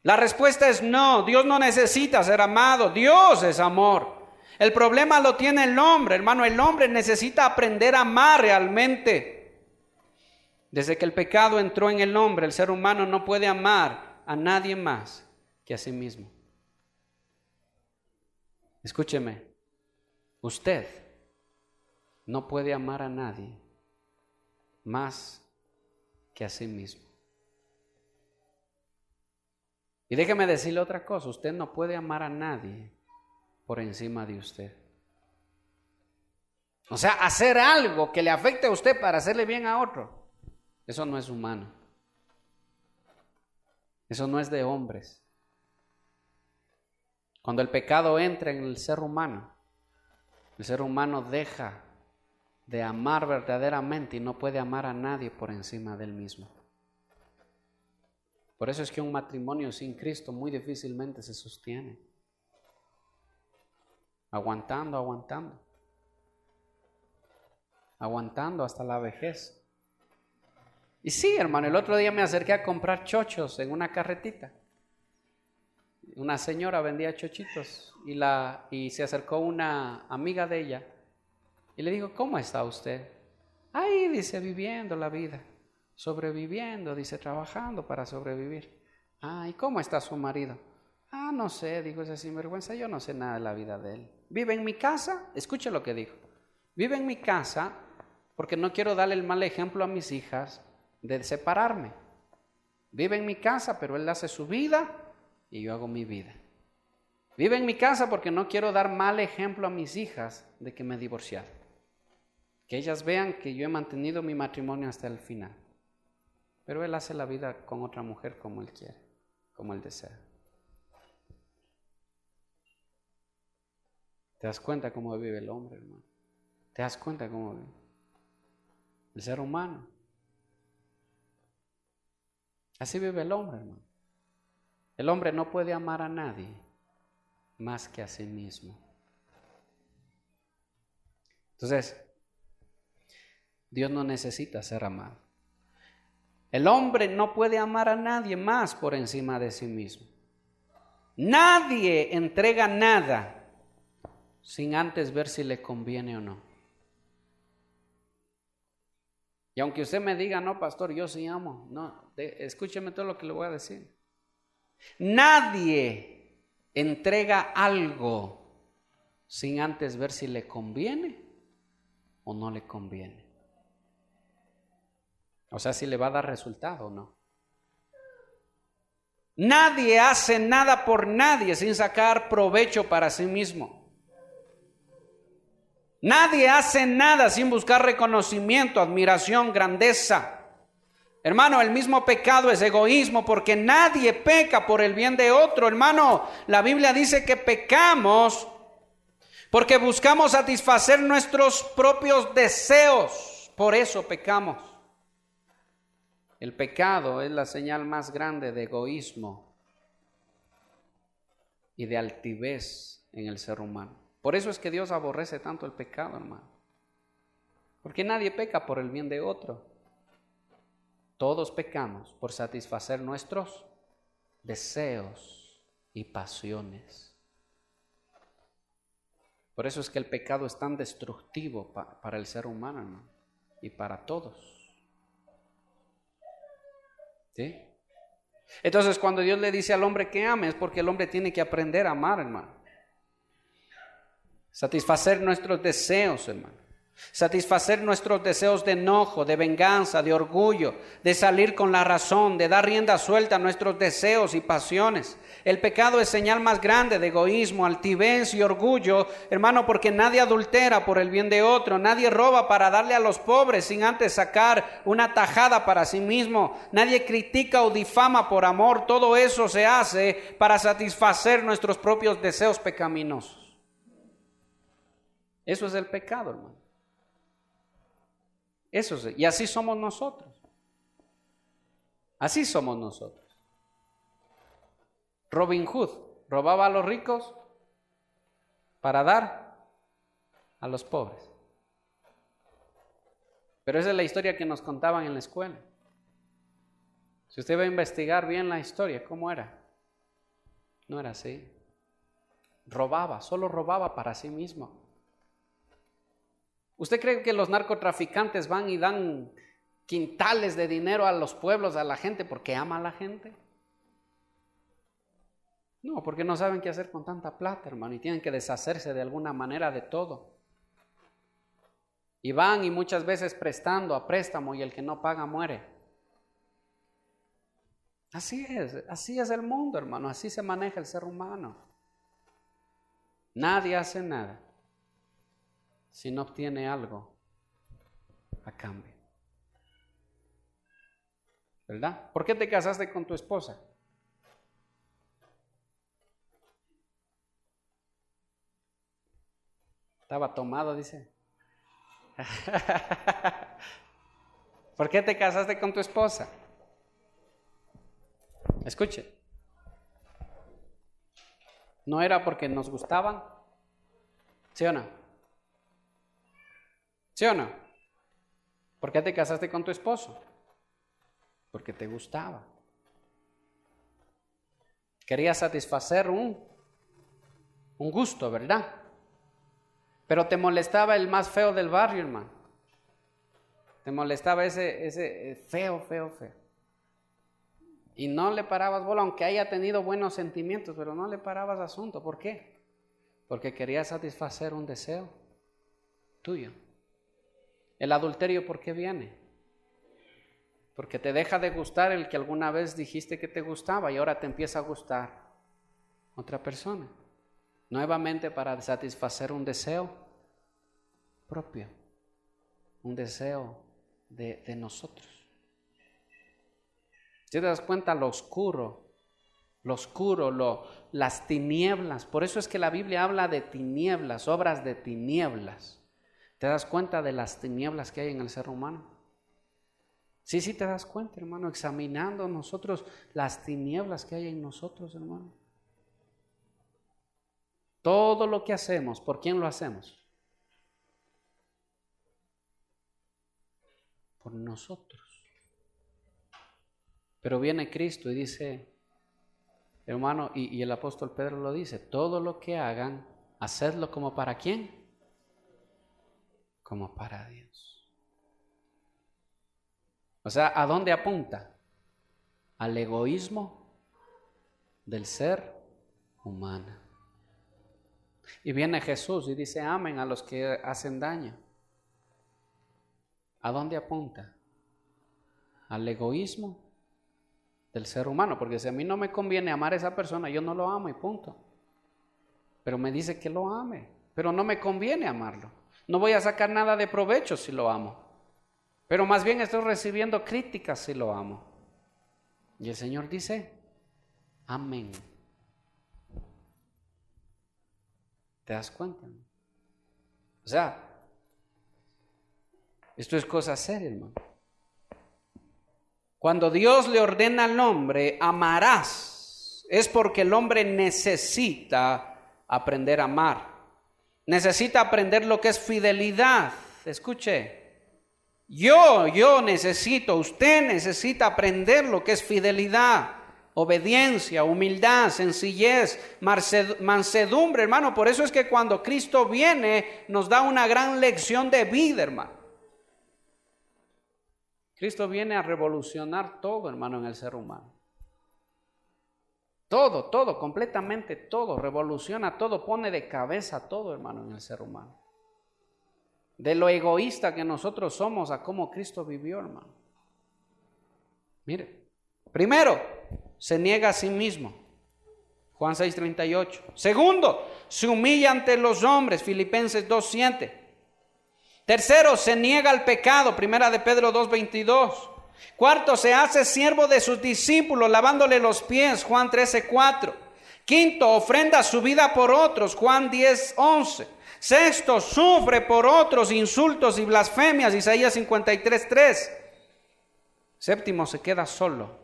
La respuesta es no, Dios no necesita ser amado, Dios es amor. El problema lo tiene el hombre, hermano, el hombre necesita aprender a amar realmente. Desde que el pecado entró en el hombre, el ser humano no puede amar a nadie más que a sí mismo. Escúcheme. Usted no puede amar a nadie más que a sí mismo. Y déjeme decirle otra cosa, usted no puede amar a nadie por encima de usted. O sea, hacer algo que le afecte a usted para hacerle bien a otro, eso no es humano. Eso no es de hombres. Cuando el pecado entra en el ser humano deja de amar verdaderamente y no puede amar a nadie por encima del mismo. Por eso es que un matrimonio sin Cristo muy difícilmente se sostiene. Aguantando hasta la vejez. Y sí, hermano, el otro día me acerqué a comprar chochos en una carretita. Una señora vendía chochitos y se acercó una amiga de ella y le dijo, ¿cómo está usted? Ay, dice, viviendo la vida, sobreviviendo, dice, trabajando para sobrevivir. Ah, ¿y cómo está su marido? Ah, no sé, dijo ese sinvergüenza, yo no sé nada de la vida de él. Vive en mi casa, escuche lo que dijo, vive en mi casa porque no quiero darle el mal ejemplo a mis hijas de separarme. Vive en mi casa, pero él hace su vida y yo hago mi vida. Vive en mi casa porque no quiero dar mal ejemplo a mis hijas de que me he divorciado. Que ellas vean que yo he mantenido mi matrimonio hasta el final. Pero él hace la vida con otra mujer como él quiere, como él desea. ¿Te das cuenta cómo vive el hombre, hermano? ¿Te das cuenta cómo vive el ser humano? Así vive el hombre, hermano. El hombre no puede amar a nadie más que a sí mismo. Entonces, Dios no necesita ser amado. El hombre no puede amar a nadie más por encima de sí mismo. Nadie entrega nada sin antes ver si le conviene o no. Y aunque usted me diga, no, pastor, yo sí amo. No, escúcheme todo lo que le voy a decir. Nadie entrega algo sin antes ver si le conviene o no le conviene. O sea, si le va a dar resultado o no. Nadie hace nada por nadie sin sacar provecho para sí mismo. Nadie hace nada sin buscar reconocimiento, admiración, grandeza. Hermano, el mismo pecado es egoísmo porque nadie peca por el bien de otro. Hermano, la Biblia dice que pecamos porque buscamos satisfacer nuestros propios deseos. Por eso pecamos. El pecado es la señal más grande de egoísmo y de altivez en el ser humano. Por eso es que Dios aborrece tanto el pecado, hermano. Porque nadie peca por el bien de otro. Todos pecamos por satisfacer nuestros deseos y pasiones. Por eso es que el pecado es tan destructivo para el ser humano, hermano, y para todos. ¿Sí? Entonces, cuando Dios le dice al hombre que ame, es porque el hombre tiene que aprender a amar, hermano. Satisfacer nuestros deseos, hermano. Satisfacer nuestros deseos de enojo, de venganza, de orgullo, de salir con la razón, de dar rienda suelta a nuestros deseos y pasiones. El pecado es señal más grande de egoísmo, altivez y orgullo, hermano, porque nadie adultera por el bien de otro, nadie roba para darle a los pobres sin antes sacar una tajada para sí mismo, nadie critica o difama por amor. Todo eso se hace para satisfacer nuestros propios deseos pecaminosos. Eso es el pecado, hermano. Eso sí, y así somos nosotros. Así somos nosotros. Robin Hood robaba a los ricos para dar a los pobres. Pero esa es la historia que nos contaban en la escuela. Si usted va a investigar bien la historia, ¿cómo era? No era así. Robaba, solo robaba para sí mismo. ¿Usted cree que los narcotraficantes van y dan quintales de dinero a los pueblos, a la gente, porque ama a la gente? No, porque no saben qué hacer con tanta plata, hermano, y tienen que deshacerse de alguna manera de todo. Y van y muchas veces prestando a préstamo, y el que no paga muere. Así es el mundo, hermano, así se maneja el ser humano. Nadie hace nada si no obtiene algo a cambio. ¿Verdad? ¿Por qué te casaste con tu esposa? Estaba tomado, dice. ¿Por qué te casaste con tu esposa? Escuche. ¿No era porque nos gustaban? ¿Sí o no? ¿Sí o no? ¿Por qué te casaste con tu esposo? Porque te gustaba. Querías satisfacer un gusto, ¿verdad? Pero te molestaba el más feo del barrio, hermano. Te molestaba ese feo. Y no le parabas bola, aunque haya tenido buenos sentimientos, pero no le parabas asunto. ¿Por qué? Porque querías satisfacer un deseo tuyo. El adulterio, ¿por qué viene? Porque te deja de gustar el que alguna vez dijiste que te gustaba y ahora te empieza a gustar otra persona. Nuevamente para satisfacer un deseo propio, un deseo de nosotros. ¿Te das cuenta lo oscuro, las tinieblas? Por eso es que la Biblia habla de tinieblas, obras de tinieblas. ¿Te das cuenta de las tinieblas que hay en el ser humano? Sí, te das cuenta, hermano, examinando nosotros las tinieblas que hay en nosotros, hermano. Todo lo que hacemos, ¿por quién lo hacemos? Por nosotros. Pero viene Cristo y dice, hermano, y el apóstol Pedro lo dice, todo lo que hagan, hacedlo como para ¿quién? Como para Dios. O sea, ¿a dónde apunta? Al egoísmo del ser humano. Y viene Jesús y dice, amen a los que hacen daño. ¿A dónde apunta? Al egoísmo del ser humano, porque si a mí no me conviene amar a esa persona, yo no lo amo y punto. Pero me dice que lo ame, pero no me conviene amarlo. No voy a sacar nada de provecho si lo amo, pero más bien estoy recibiendo críticas si lo amo. Y el Señor dice, amén. ¿Te das cuenta? O sea, esto es cosa seria, hermano. Cuando Dios le ordena al hombre, amarás, es porque el hombre necesita aprender a amar. Necesita aprender lo que es fidelidad. Escuche, yo necesito, usted necesita aprender lo que es fidelidad. obediencia, humildad, sencillez, mansedumbre, hermano. Por eso es que cuando Cristo viene, nos da una gran lección de vida, hermano. Cristo viene a revolucionar todo, hermano, en el ser humano. Todo, completamente todo, revoluciona todo, pone de cabeza todo, hermano, en el ser humano. De lo egoísta que nosotros somos a cómo Cristo vivió, hermano. Mire, primero, se niega a sí mismo. Juan 6:38. Segundo, se humilla ante los hombres. Filipenses 2:7. Tercero, se niega al pecado. Primera de Pedro 2:22. Cuarto, se hace siervo de sus discípulos, lavándole los pies. Juan 13:4. Quinto, ofrenda su vida por otros. Juan 10:11. Sexto, sufre por otros insultos y blasfemias. Isaías 53:3. Séptimo, se queda solo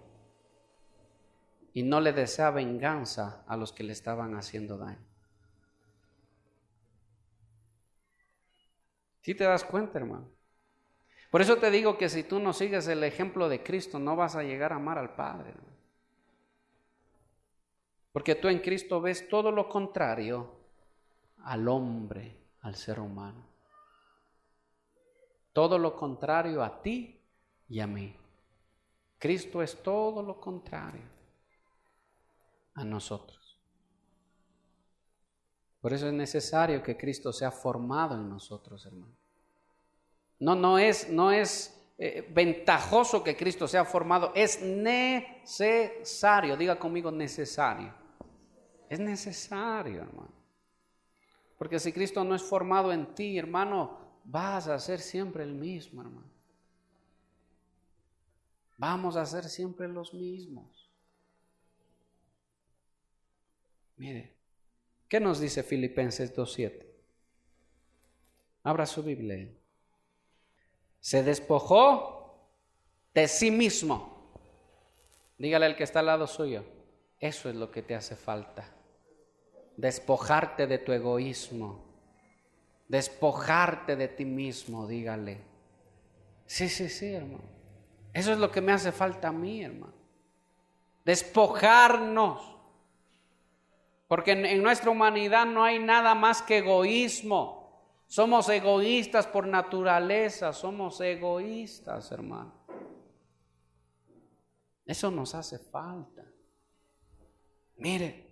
y no le desea venganza a los que le estaban haciendo daño. ¿Sí te das cuenta, hermano? Por eso te digo que si tú no sigues el ejemplo de Cristo, no vas a llegar a amar al Padre, hermano. Porque tú en Cristo ves todo lo contrario al hombre, al ser humano. Todo lo contrario a ti y a mí. Cristo es todo lo contrario a nosotros. Por eso es necesario que Cristo sea formado en nosotros, hermano. No es ventajoso que Cristo sea formado, es necesario. Diga conmigo, necesario. Es necesario, hermano. Porque si Cristo no es formado en ti, hermano, vas a ser siempre el mismo, hermano. Vamos a ser siempre los mismos. Mire, ¿qué nos dice Filipenses 2:7? Abra su Biblia. Se despojó de sí mismo. Dígale al que está al lado suyo, eso es lo que te hace falta. Despojarte de tu egoísmo. Despojarte de ti mismo, dígale. Sí, hermano. Eso es lo que me hace falta a mí, hermano. Despojarnos. Porque en nuestra humanidad no hay nada más que egoísmo. Somos egoístas por naturaleza, somos egoístas, hermano. Eso nos hace falta. Mire.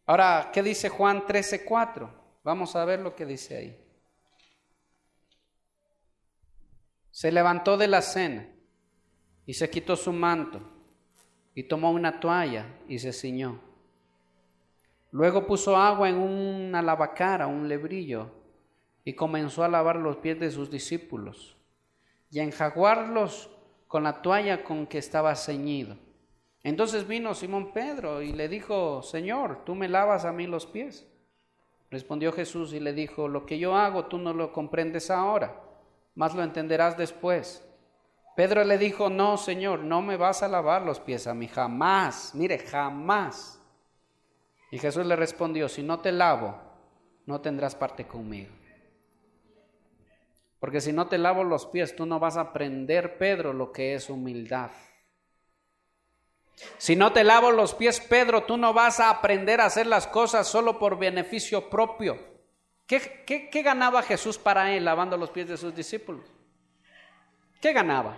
Ahora, ¿qué dice Juan 13:4? Vamos a ver lo que dice ahí. Se levantó de la cena y se quitó su manto y tomó una toalla y se ciñó. Luego puso agua en una lavacara, un lebrillo, y comenzó a lavar los pies de sus discípulos y a enjaguarlos con la toalla con que estaba ceñido. Entonces vino Simón Pedro y le dijo: Señor, ¿tú me lavas a mí los pies? Respondió Jesús y le dijo: lo que yo hago tú no lo comprendes ahora, mas lo entenderás después. Pedro le dijo: no, Señor, no me vas a lavar los pies a mí, jamás, mire, jamás. Y Jesús le respondió: si no te lavo, no tendrás parte conmigo. Porque si no te lavo los pies, tú no vas a aprender, Pedro, lo que es humildad. Si no te lavo los pies, Pedro, tú no vas a aprender a hacer las cosas solo por beneficio propio. ¿Qué ganaba Jesús para él lavando los pies de sus discípulos? ¿Qué ganaba?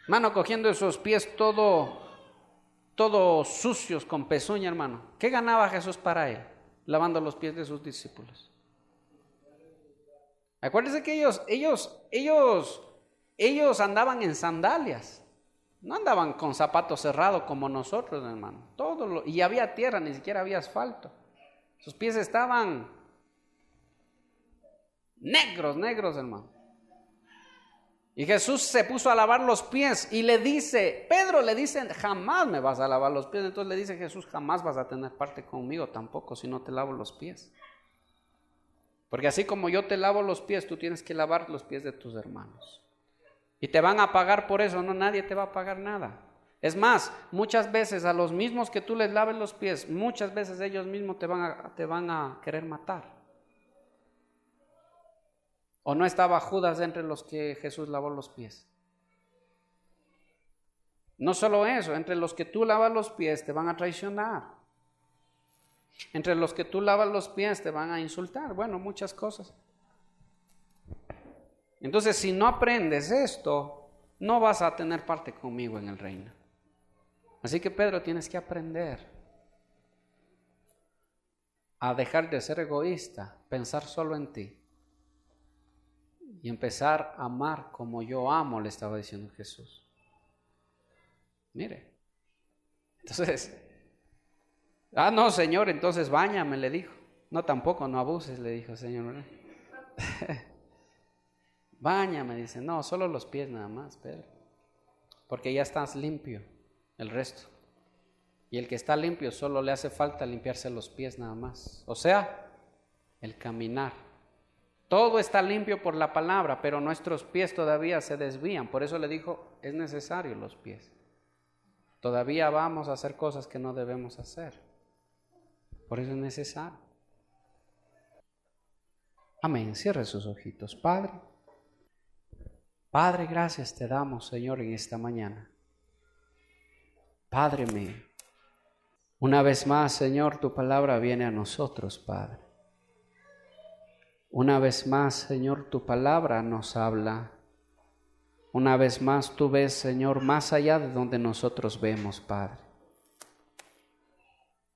Hermano, cogiendo esos pies todo sucios con pezuña, hermano. ¿Qué ganaba Jesús para él lavando los pies de sus discípulos? Acuérdense que ellos andaban en sandalias. No andaban con zapatos cerrados como nosotros, hermano. Y había tierra, ni siquiera había asfalto. Sus pies estaban negros, hermano. Y Jesús se puso a lavar los pies y Pedro le dice: jamás me vas a lavar los pies. Entonces le dice Jesús: jamás vas a tener parte conmigo tampoco si no te lavo los pies. Porque así como yo te lavo los pies, tú tienes que lavar los pies de tus hermanos. Y te van a pagar por eso, no, nadie te va a pagar nada. Es más, muchas veces a los mismos que tú les laves los pies, muchas veces ellos mismos te van a querer matar. ¿O no estaba Judas entre los que Jesús lavó los pies? No solo eso, entre los que tú lavas los pies te van a traicionar. Entre los que tú lavas los pies te van a insultar. Bueno, muchas cosas. Entonces, si no aprendes esto, no vas a tener parte conmigo en el reino. Así que, Pedro, tienes que aprender a dejar de ser egoísta, pensar solo en ti y empezar a amar como yo amo, le estaba diciendo Jesús. Mire, entonces, no, Señor, entonces báñame, le dijo. No, tampoco, no abuses, le dijo el Señor. Báñame, dice. No, solo los pies nada más, Pedro, porque ya estás limpio, el resto. Y el que está limpio solo le hace falta limpiarse los pies nada más. O sea, el caminar. Todo está limpio por la palabra, pero nuestros pies todavía se desvían. Por eso le dijo, es necesario los pies. Todavía vamos a hacer cosas que no debemos hacer. Por eso es necesario. Amén. Cierre sus ojitos. Padre, gracias te damos, Señor, en esta mañana. Padre mío, una vez más, Señor, tu palabra viene a nosotros, Padre. Una vez más, Señor, tu palabra nos habla. Una vez más, tú ves, Señor, más allá de donde nosotros vemos, Padre.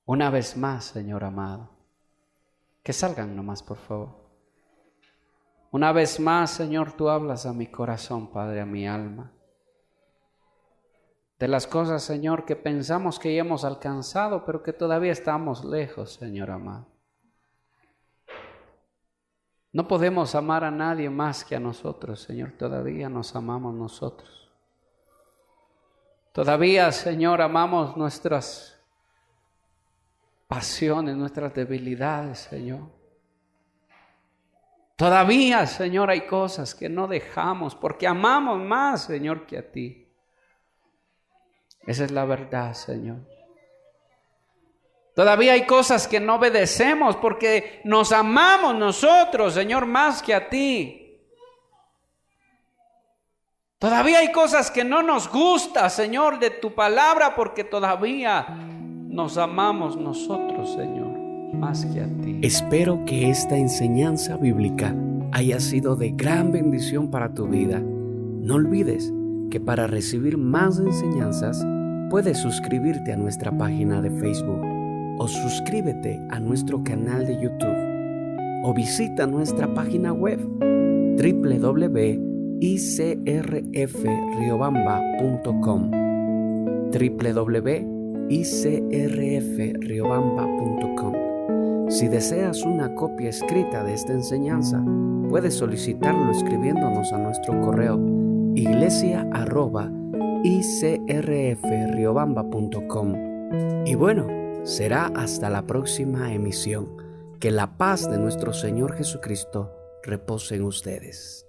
Una vez más, Señor amado, que salgan nomás, por favor. Una vez más, Señor, tú hablas a mi corazón, Padre, a mi alma. De las cosas, Señor, que pensamos que ya hemos alcanzado, pero que todavía estamos lejos, Señor amado. No podemos amar a nadie más que a nosotros, Señor. Todavía nos amamos nosotros. Todavía, Señor, amamos nuestras pasiones, nuestras debilidades, Señor. Todavía, Señor, hay cosas que no dejamos porque amamos más, Señor, que a ti. Esa es la verdad, Señor. Todavía hay cosas que no obedecemos porque nos amamos nosotros, Señor, más que a ti. Todavía hay cosas que no nos gusta, Señor, de tu palabra porque todavía nos amamos nosotros, Señor, más que a ti. Espero que esta enseñanza bíblica haya sido de gran bendición para tu vida. No olvides que para recibir más enseñanzas puedes suscribirte a nuestra página de Facebook o suscríbete a nuestro canal de YouTube o visita nuestra página web www.icrfriobamba.com www.icrfriobamba.com. Si deseas una copia escrita de esta enseñanza, puedes solicitarlo escribiéndonos a nuestro correo iglesia@icrfriobamba.com. Y bueno, será hasta la próxima emisión. Que la paz de nuestro Señor Jesucristo repose en ustedes.